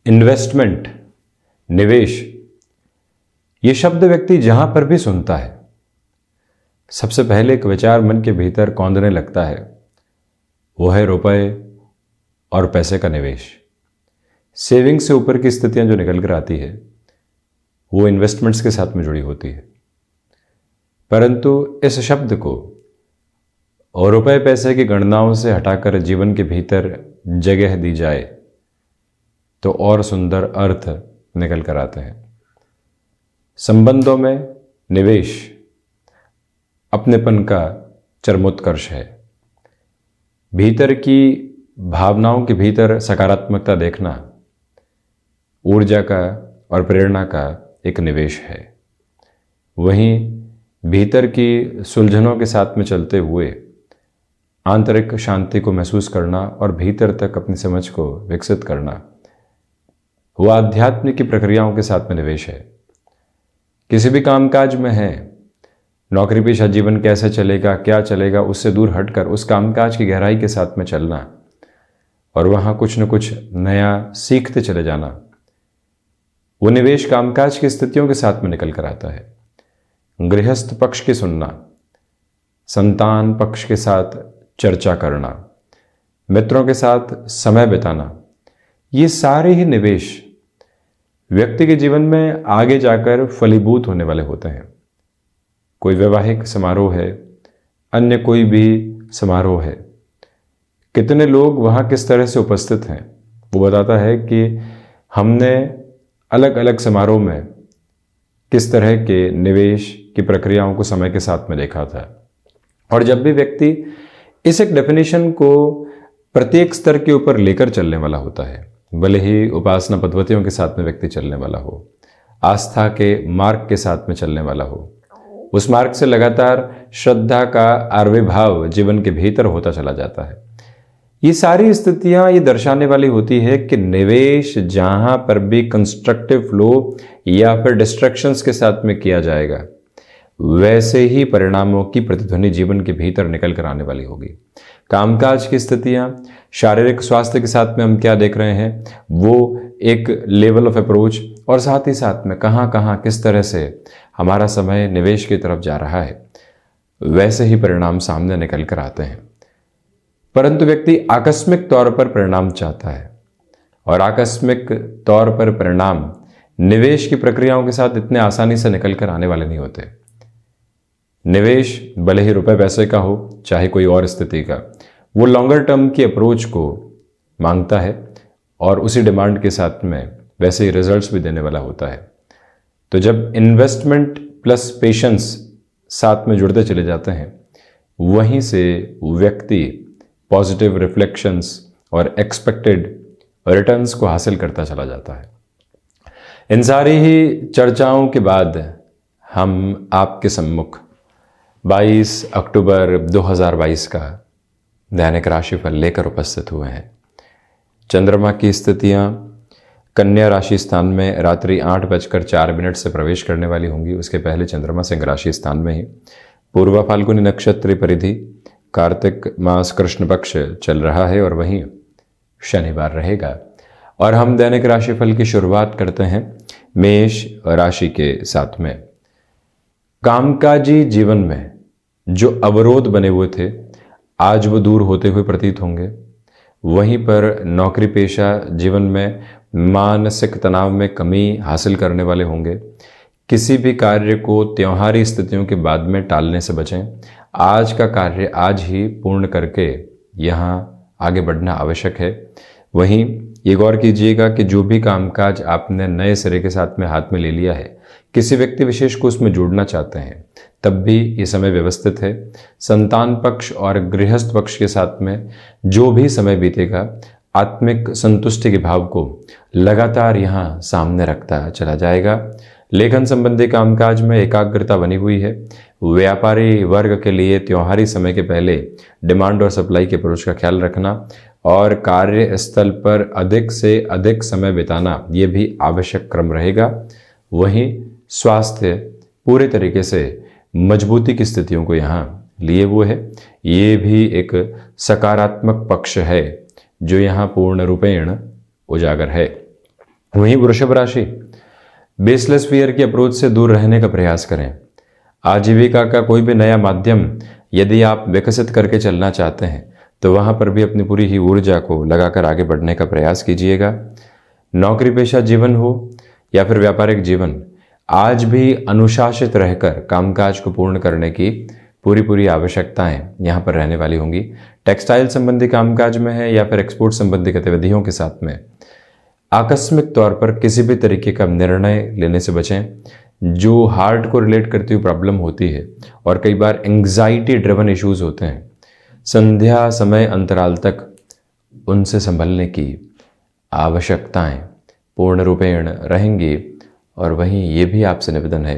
Investment, निवेश, ये शब्द व्यक्ति जहां पर भी सुनता है सबसे पहले एक विचार मन के भीतर कौंधने लगता है, वो है रुपए और पैसे का निवेश। सेविंग से ऊपर की स्थितियां जो निकल कर आती है वो इन्वेस्टमेंट्स के साथ में जुड़ी होती है। परंतु इस शब्द को और रुपए पैसे की गणनाओं से हटाकर जीवन के भीतर जगह दी जाए तो और सुंदर अर्थ निकल कर आते हैं। संबंधों में निवेश अपनेपन का चरमोत्कर्ष है। भीतर की भावनाओं के भीतर सकारात्मकता देखना ऊर्जा का और प्रेरणा का एक निवेश है। वहीं भीतर की सुलझनों के साथ में चलते हुए आंतरिक शांति को महसूस करना और भीतर तक अपनी समझ को विकसित करना, वो आध्यात्म की प्रक्रियाओं के साथ में निवेश है। किसी भी कामकाज में है, नौकरी पेशा जीवन कैसे चलेगा, क्या चलेगा, उससे दूर हटकर उस कामकाज की गहराई के साथ में चलना और वहाँ कुछ न कुछ नया सीखते चले जाना, वो निवेश कामकाज की स्थितियों के साथ में निकल कर आता है। गृहस्थ पक्ष की सुनना, संतान पक्ष के साथ चर्चा करना, मित्रों के साथ समय बिताना, ये सारे ही निवेश व्यक्ति के जीवन में आगे जाकर फलीभूत होने वाले होते हैं। कोई वैवाहिक समारोह है, अन्य कोई भी समारोह है, कितने लोग वहाँ किस तरह से उपस्थित हैं वो बताता है कि हमने अलग अलग समारोह में किस तरह के निवेश की प्रक्रियाओं को समय के साथ में देखा था। और जब भी व्यक्ति इस एक डेफिनेशन को प्रत्येक स्तर के ऊपर लेकर चलने वाला होता है, भले ही उपासना पद्धतियों के साथ में व्यक्ति चलने वाला हो, आस्था के मार्ग के साथ में चलने वाला हो, उस मार्ग से लगातार श्रद्धा का आविर्भाव जीवन के भीतर होता चला जाता है। ये सारी स्थितियां ये दर्शाने वाली होती है कि निवेश जहां पर भी कंस्ट्रक्टिव फ्लो या फिर डिस्ट्रैक्शंस के साथ में किया जाएगा, वैसे ही परिणामों की प्रतिध्वनि जीवन के भीतर निकल कर आने वाली होगी। कामकाज की स्थितियां, शारीरिक स्वास्थ्य के साथ में हम क्या देख रहे हैं, वो एक लेवल ऑफ अप्रोच, और साथ ही साथ में कहाँ कहाँ किस तरह से हमारा समय निवेश की तरफ जा रहा है, वैसे ही परिणाम सामने निकल कर आते हैं। परंतु व्यक्ति आकस्मिक तौर पर परिणाम चाहता है और आकस्मिक तौर पर परिणाम निवेश की प्रक्रियाओं के साथ इतने आसानी से निकल कर आने वाले नहीं होते। निवेश भले ही रुपए पैसे का हो चाहे कोई और स्थिति का, वो लॉन्गर टर्म की अप्रोच को मांगता है और उसी डिमांड के साथ में वैसे ही रिजल्ट्स भी देने वाला होता है। तो जब इन्वेस्टमेंट प्लस पेशेंस साथ में जुड़ते चले जाते हैं, वहीं से व्यक्ति पॉजिटिव रिफ्लेक्शंस और एक्सपेक्टेड रिटर्न्स को हासिल करता चला जाता है। इन सारी ही चर्चाओं के बाद हम आपके सम्मुख 22 अक्टूबर 2022 का दैनिक राशिफल लेकर उपस्थित हुए हैं। चंद्रमा की स्थितियां कन्या राशि स्थान में रात्रि 8:04 से प्रवेश करने वाली होंगी। उसके पहले चंद्रमा सिंह राशि स्थान में ही पूर्वा फाल्गुनी नक्षत्र परिधि कार्तिक मास कृष्ण पक्ष चल रहा है और वहीं शनिवार रहेगा। और हम दैनिक राशिफल की शुरुआत करते हैं मेष राशि के साथ में। कामकाजी जीवन में जो अवरोध बने हुए थे आज वो दूर होते हुए प्रतीत होंगे। वहीं पर नौकरी पेशा जीवन में मानसिक तनाव में कमी हासिल करने वाले होंगे। किसी भी कार्य को त्योहारी स्थितियों के बाद में टालने से बचें। आज का कार्य आज ही पूर्ण करके यहाँ आगे बढ़ना आवश्यक है। वहीं ये गौर कीजिएगा कि जो भी कामकाज आपने नए सिरे के साथ में हाथ में ले लिया है, किसी व्यक्ति विशेष को उसमें जोड़ना चाहते हैं, तब भी ये समय व्यवस्थित है। संतान पक्ष और गृहस्थ पक्ष के साथ में जो भी समय बीतेगा, आत्मिक संतुष्टि के भाव को लगातार यहाँ सामने रखता चला जाएगा। लेखन संबंधी कामकाज में एकाग्रता बनी हुई है। व्यापारी वर्ग के लिए त्योहारी समय के पहले डिमांड और सप्लाई के अप्रोच का ख्याल रखना और कार्यस्थल पर अधिक से अधिक समय बिताना, ये भी आवश्यक क्रम रहेगा। वहीं स्वास्थ्य पूरे तरीके से मजबूती की स्थितियों को यहाँ लिए हुए है। ये भी एक सकारात्मक पक्ष है जो यहाँ पूर्ण रूपेण उजागर है। वहीं वृषभ राशि, बेसलेस फियर की अप्रोच से दूर रहने का प्रयास करें। आजीविका का कोई भी नया माध्यम यदि आप विकसित करके चलना चाहते हैं तो वहां पर भी अपनी पूरी ही ऊर्जा को लगाकर आगे बढ़ने का प्रयास कीजिएगा। नौकरी पेशा जीवन हो या फिर व्यापारिक जीवन, आज भी अनुशासित रहकर कामकाज को पूर्ण करने की पूरी आवश्यकताएं यहां पर रहने वाली होंगी। टेक्सटाइल संबंधी कामकाज में है या फिर एक्सपोर्ट संबंधी गतिविधियों के साथ में आकस्मिक तौर पर किसी भी तरीके का निर्णय लेने से बचें। जो हार्ट को रिलेट करती हुई प्रॉब्लम होती है और कई बार एंग्जाइटी ड्रिवन इश्यूज होते हैं, संध्या समय अंतराल तक उनसे संभलने की आवश्यकताएं पूर्ण रूपेण रहेंगी। और वहीं ये भी आपसे निवेदन है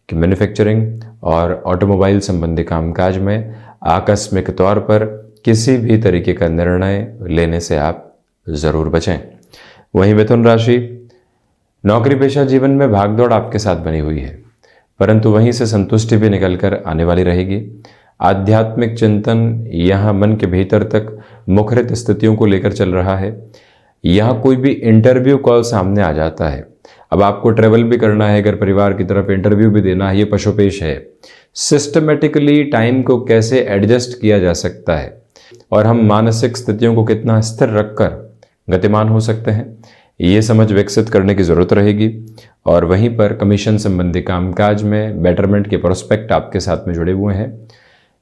कि मैन्युफैक्चरिंग और ऑटोमोबाइल संबंधी कामकाज में आकस्मिक तौर पर किसी भी तरीके का निर्णय लेने से आप ज़रूर बचें। वहीं मिथुन राशि, नौकरी पेशा जीवन में भागदौड़ आपके साथ बनी हुई है, परंतु वहीं से संतुष्टि भी निकलकर आने वाली रहेगी। आध्यात्मिक चिंतन यहाँ मन के भीतर तक मुखरित स्थितियों को लेकर चल रहा है। यहाँ कोई भी इंटरव्यू कॉल सामने आ जाता है, अब आपको ट्रेवल भी करना है, घर परिवार की तरफ इंटरव्यू भी देना है, ये पशुपेश है। सिस्टमेटिकली टाइम को कैसे एडजस्ट किया जा सकता है और हम मानसिक स्थितियों को कितना स्थिर रखकर गतिमान हो सकते हैं, ये समझ विकसित करने की जरूरत रहेगी। और वहीं पर कमीशन संबंधी कामकाज में बेटरमेंट के प्रोस्पेक्ट आपके साथ में जुड़े हुए हैं।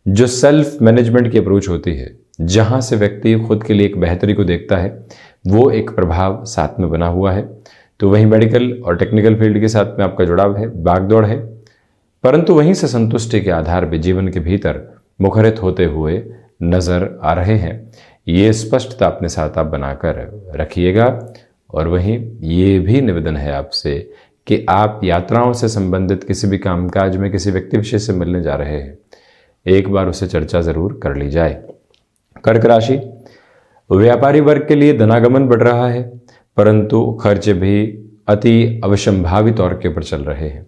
जो सेल्फ मैनेजमेंट की अप्रोच होती है, जहां से व्यक्ति खुद के लिए एक बेहतरी को देखता है, वो एक प्रभाव साथ में बना हुआ है। तो वहीं मेडिकल और टेक्निकल फील्ड के साथ में आपका जुड़ाव है, भागदौड़ है, परंतु वहीं से संतुष्टि के आधार पर जीवन के भीतर मुखरित होते हुए नजर आ रहे हैं। ये स्पष्टता अपने साथ आप बनाकर रखिएगा। और वहीं ये भी निवेदन है आपसे कि आप यात्राओं से संबंधित किसी भी कामकाज में किसी व्यक्ति विशेष से मिलने जा रहे हैं, एक बार उससे चर्चा जरूर कर ली जाए। कर्क राशि, व्यापारी वर्ग के लिए धनागमन बढ़ रहा है, परंतु खर्चे भी अति अवश्यंभावी तौर के ऊपर चल रहे हैं।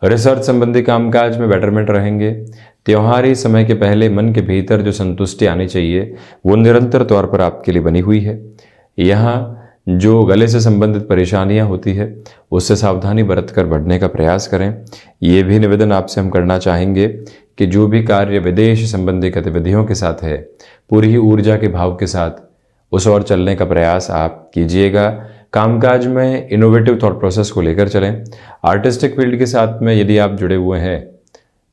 रिसर्च संबंधी कामकाज में बेटरमेंट रहेंगे। त्योहारी समय के पहले मन के भीतर जो संतुष्टि आनी चाहिए वो निरंतर तौर पर आपके लिए बनी हुई है। यहाँ जो गले से संबंधित परेशानियां होती है उससे सावधानी बरत कर बढ़ने का प्रयास करें। ये भी निवेदन आपसे हम करना चाहेंगे कि जो भी कार्य विदेश संबंधी गतिविधियों के साथ है, पूरी ही ऊर्जा के भाव के साथ उस ओर चलने का प्रयास आप कीजिएगा। कामकाज में इनोवेटिव थॉट प्रोसेस को लेकर चलें। आर्टिस्टिक फील्ड के साथ में यदि आप जुड़े हुए हैं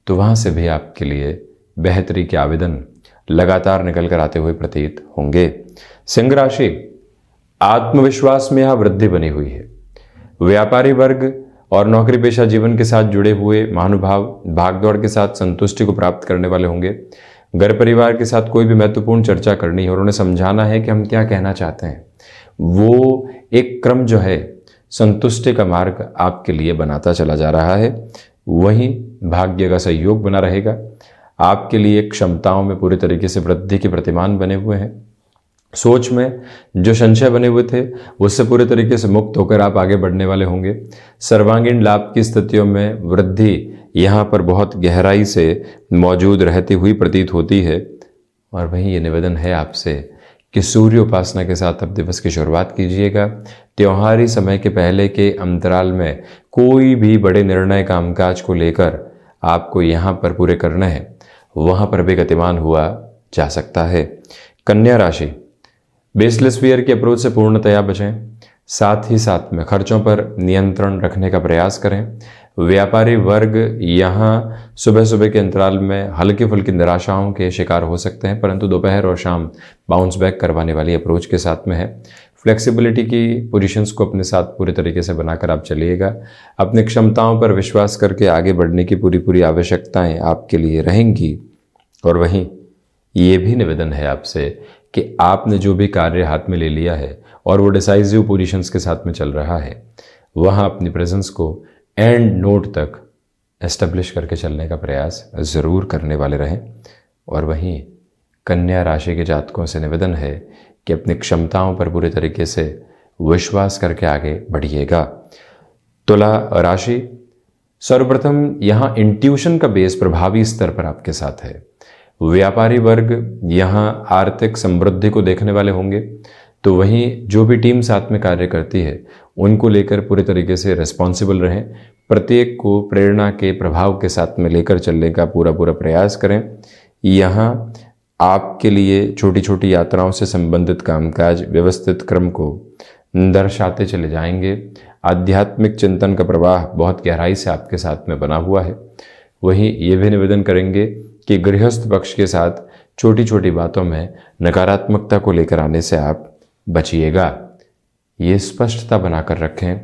तो वहाँ से भी आपके लिए बेहतरी के आवेदन लगातार निकल कर आते हुए प्रतीत होंगे। सिंह राशि, आत्मविश्वास में यहाँ वृद्धि बनी हुई है। व्यापारी वर्ग और नौकरी पेशा जीवन के साथ जुड़े हुए महानुभाव भागदौड़ के साथ संतुष्टि को प्राप्त करने वाले होंगे। घर परिवार के साथ कोई भी महत्वपूर्ण चर्चा करनी है और उन्हें समझाना है कि हम क्या कहना चाहते हैं, वो एक क्रम जो है संतुष्टि का मार्ग आपके लिए बनाता चला जा रहा है। वहीं भाग्य का सहयोग बना रहेगा। आपके लिए क्षमताओं में पूरी तरीके से वृद्धि के प्रतिमान बने हुए हैं। सोच में जो संशय बने हुए थे उससे पूरे तरीके से मुक्त होकर आप आगे बढ़ने वाले होंगे। सर्वांगीण लाभ की स्थितियों में वृद्धि यहाँ पर बहुत गहराई से मौजूद रहती हुई प्रतीत होती है। और वहीं ये निवेदन है आपसे कि सूर्य उपासना के साथ अब दिवस की शुरुआत कीजिएगा। त्योहारी समय के पहले के अंतराल में कोई भी बड़े निर्णय कामकाज को लेकर आपको यहाँ पर पूरे करना है, वहाँ पर भी गतिमान हुआ जा सकता है। कन्या राशि, बेसलेस फियर की अप्रोच से पूर्णतया बचें। साथ ही साथ में खर्चों पर नियंत्रण रखने का प्रयास करें। व्यापारी वर्ग यहाँ सुबह सुबह के अंतराल में हल्की फुल्की निराशाओं के शिकार हो सकते हैं, परंतु दोपहर और शाम बाउंस बैक करवाने वाली अप्रोच के साथ में है। फ्लेक्सिबिलिटी की पोजीशंस को अपने साथ पूरे तरीके से बनाकर आप चलिएगा। अपनी क्षमताओं पर विश्वास करके आगे बढ़ने की पूरी आवश्यकताएं आपके लिए रहेंगी। और वहीं ये भी निवेदन है आपसे कि आपने जो भी कार्य हाथ में ले लिया है और वो डिसाइसिव पोजीशंस के साथ में चल रहा है, वहाँ अपनी प्रेजेंस को एंड नोट तक एस्टेब्लिश करके चलने का प्रयास ज़रूर करने वाले रहें। और वहीं कन्या राशि के जातकों से निवेदन है कि अपनी क्षमताओं पर पूरे तरीके से विश्वास करके आगे बढ़िएगा। तुला राशि, सर्वप्रथम यहाँ इंट्यूशन का बेस प्रभावी स्तर पर आपके साथ है। व्यापारी वर्ग यहाँ आर्थिक समृद्धि को देखने वाले होंगे। तो वहीं जो भी टीम साथ में कार्य करती है उनको लेकर पूरे तरीके से रिस्पॉन्सिबल रहें, प्रत्येक को प्रेरणा के प्रभाव के साथ में लेकर चलने का पूरा प्रयास करें। यहाँ आपके लिए छोटी छोटी यात्राओं से संबंधित कामकाज व्यवस्थित क्रम को दर्शाते चले जाएंगे। आध्यात्मिक चिंतन का प्रवाह बहुत गहराई से आपके साथ में बना हुआ है। वहीं ये भी निवेदन करेंगे कि गृहस्थ पक्ष के साथ छोटी छोटी बातों में नकारात्मकता को लेकर आने से आप बचिएगा। ये स्पष्टता बनाकर रखें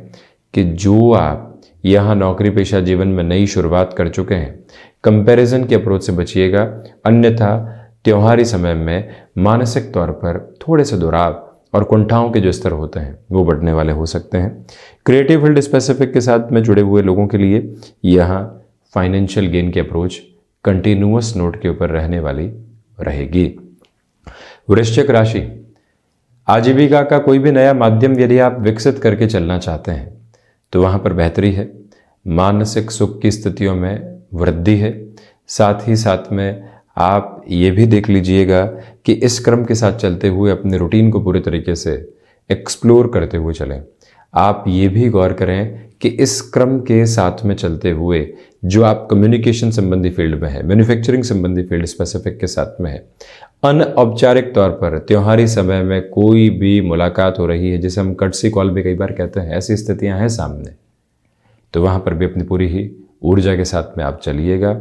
कि जो आप यहाँ नौकरी पेशा जीवन में नई शुरुआत कर चुके हैं, कंपैरिजन के अप्रोच से बचिएगा, अन्यथा त्योहारी समय में मानसिक तौर पर थोड़े से दुराव और कुंठाओं के जो स्तर होते हैं वो बढ़ने वाले हो सकते हैं। क्रिएटिव फील्ड स्पेसिफिक के साथ में जुड़े हुए लोगों के लिए यहाँ फाइनेंशियल गेन की अप्रोच कंटिन्यूअस नोट के ऊपर रहने वाली रहेगी। वृश्चिक राशि, आजीविका का कोई भी नया माध्यम यदि आप विकसित करके चलना चाहते हैं तो वहाँ पर बेहतरी है। मानसिक सुख की स्थितियों में वृद्धि है। साथ ही साथ में आप ये भी देख लीजिएगा कि इस क्रम के साथ चलते हुए अपने रूटीन को पूरे तरीके से एक्सप्लोर करते हुए चलें। आप ये भी गौर करें कि इस क्रम के साथ में चलते हुए जो आप कम्युनिकेशन संबंधी फील्ड में है, मैन्युफैक्चरिंग संबंधी फील्ड स्पेसिफिक के साथ में है, अनौपचारिक तौर पर त्योहारी समय में कोई भी मुलाकात हो रही है, जिसे हम कर्टसी कॉल भी कई बार कहते हैं, ऐसी स्थितियां हैं सामने, तो वहाँ पर भी अपनी पूरी ही ऊर्जा के साथ में आप चलिएगा।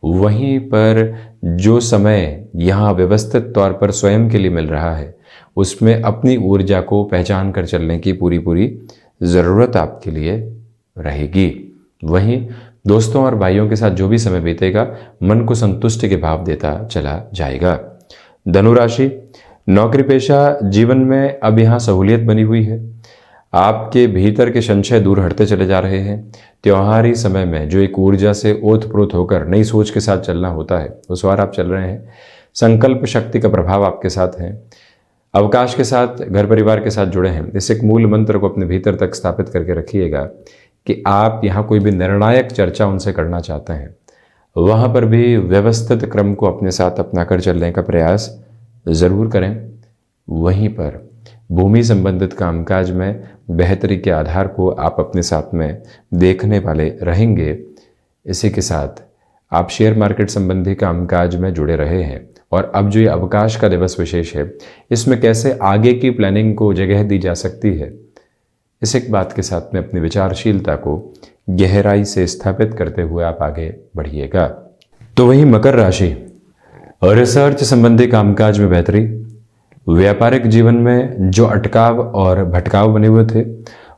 वहीं पर जो समय यहाँ व्यवस्थित तौर पर स्वयं के लिए मिल रहा है उसमें अपनी ऊर्जा को पहचान कर चलने की पूरी ज़रूरत आपके लिए रहेगी। वहीं दोस्तों और भाइयों के साथ जो भी समय बीतेगा मन को संतुष्टि के भाव देता चला जाएगा। धनुराशि, नौकरी पेशा जीवन में अब यहाँ सहूलियत बनी हुई है। आपके भीतर के संशय दूर हटते चले जा रहे हैं। त्योहारी समय में जो एक ऊर्जा से ओतप्रोत होकर नई सोच के साथ चलना होता है उस वार आप चल रहे हैं। संकल्प शक्ति का प्रभाव आपके साथ है। अवकाश के साथ घर परिवार के साथ जुड़े हैं। इस एक मूल मंत्र को अपने भीतर तक स्थापित करके रखिएगा कि आप यहाँ कोई भी निर्णायक चर्चा उनसे करना चाहते हैं, वहाँ पर भी व्यवस्थित क्रम को अपने साथ अपनाकर चलने का प्रयास ज़रूर करें। वहीं पर भूमि संबंधित कामकाज में बेहतरी के आधार को आप अपने साथ में देखने वाले रहेंगे। इसी के साथ आप शेयर मार्केट संबंधी कामकाज में जुड़े रहे हैं और अब जो ये अवकाश का दिवस विशेष है इसमें कैसे आगे की प्लानिंग को जगह दी जा सकती है, इस एक बात के साथ में अपनी विचारशीलता को गहराई से स्थापित करते हुए आप आगे बढ़िएगा। तो वही मकर राशि, रिसर्च संबंधी कामकाज में बेहतरी। व्यापारिक जीवन में जो अटकाव और भटकाव बने हुए थे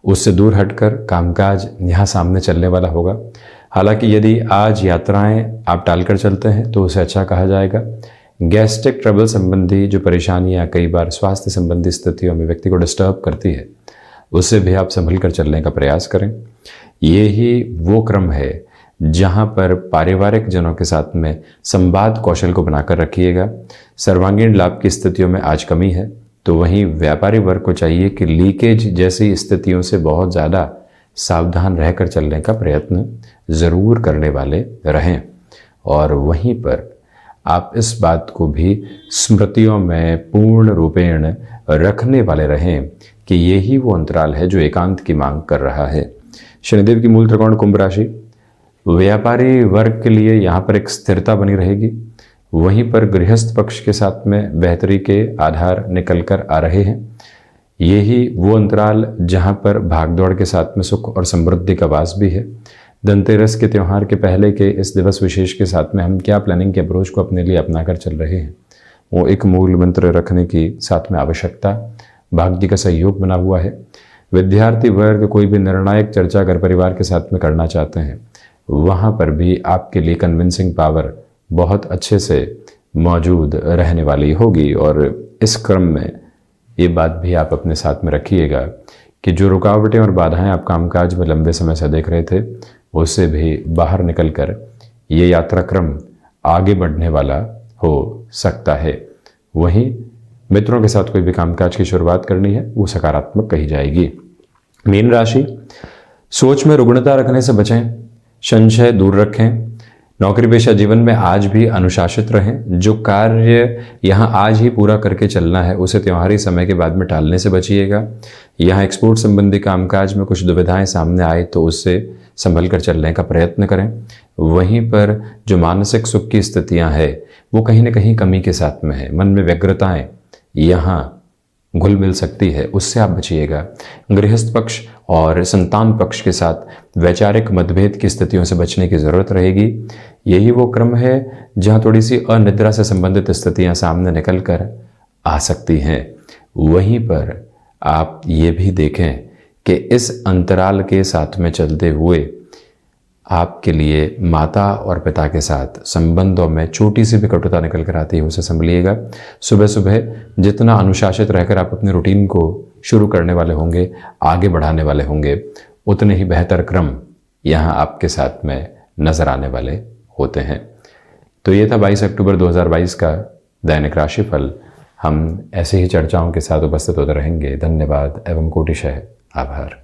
उससे दूर हटकर कामकाज यहाँ सामने चलने वाला होगा। हालांकि यदि आज यात्राएं आप टालकर चलते हैं तो उसे अच्छा कहा जाएगा। गैस्ट्रिक ट्रबल संबंधी जो परेशानियां कई बार स्वास्थ्य संबंधी स्थितियों में व्यक्ति को डिस्टर्ब करती है उससे भी आप संभल कर चलने का प्रयास करें। ये ही वो क्रम है जहाँ पर पारिवारिक जनों के साथ में संवाद कौशल को बनाकर रखिएगा। सर्वांगीण लाभ की स्थितियों में आज कमी है, तो वहीं व्यापारी वर्ग को चाहिए कि लीकेज जैसी स्थितियों से बहुत ज़्यादा सावधान रहकर चलने का प्रयत्न ज़रूर करने वाले रहें। और वहीं पर आप इस बात को भी स्मृतियों में पूर्ण रूपेण रखने वाले रहें कि यही वो अंतराल है जो एकांत की मांग कर रहा है। शनिदेव की मूल त्रिकोण कुंभ राशि, व्यापारी वर्ग के लिए यहाँ पर एक स्थिरता बनी रहेगी। वहीं पर गृहस्थ पक्ष के साथ में बेहतरी के आधार निकल कर आ रहे हैं। यही वो अंतराल जहाँ पर भागदौड़ के साथ में सुख और समृद्धि का वास भी है। धनतेरस के त्यौहार के पहले के इस दिवस विशेष के साथ में हम क्या प्लानिंग के अप्रोच को अपने लिए अपनाकर चल रहे हैं, वो एक मूल मंत्र रखने की साथ में आवश्यकता, भाग्य का सहयोग बना हुआ है। विद्यार्थी वर्ग कोई भी निर्णायक चर्चा घर परिवार के साथ में करना चाहते हैं, वहाँ पर भी आपके लिए कन्विंसिंग पावर बहुत अच्छे से मौजूद रहने वाली होगी। और इस क्रम में ये बात भी आप अपने साथ में रखिएगा कि जो रुकावटें और बाधाएं आप कामकाज में लंबे समय से देख रहे थे उससे भी बाहर निकलकर ये यात्रा क्रम आगे बढ़ने वाला हो सकता है। वहीं मित्रों के साथ कोई भी कामकाज की शुरुआत करनी है वो सकारात्मक कही जाएगी। मीन राशि, सोच में रुग्णता रखने से बचें, संशय दूर रखें। नौकरी पेशा जीवन में आज भी अनुशासित रहें। जो कार्य यहाँ आज ही पूरा करके चलना है उसे त्योहारी समय के बाद में टालने से बचिएगा। यहाँ एक्सपोर्ट संबंधी कामकाज में कुछ दुविधाएं सामने आए तो उससे संभल कर चलने का प्रयत्न करें। वहीं पर जो मानसिक सुख की स्थितियां हैं वो कहीं ना कहीं कमी के साथ में है। मन में व्यग्रताएं यहाँ घुल मिल सकती है, उससे आप बचिएगा। गृहस्थ पक्ष और संतान पक्ष के साथ वैचारिक मतभेद की स्थितियों से बचने की ज़रूरत रहेगी। यही वो क्रम है जहाँ थोड़ी सी अनिद्रा से संबंधित स्थितियाँ सामने निकल कर आ सकती हैं। वहीं पर आप ये भी देखें कि इस अंतराल के साथ में चलते हुए आपके लिए माता और पिता के साथ संबंधों में छोटी सी भी कटुता निकल कर आती है, उसे संभलिएगा। सुबह सुबह जितना अनुशासित रहकर आप अपने रूटीन को शुरू करने वाले होंगे, आगे बढ़ाने वाले होंगे, उतने ही बेहतर क्रम यहाँ आपके साथ में नज़र आने वाले होते हैं। तो ये था 22 अक्टूबर 2022 का दैनिक राशिफल। हम ऐसे ही चर्चाओं के साथ उपस्थित होते रहेंगे। धन्यवाद एवं कोटिशः आभार।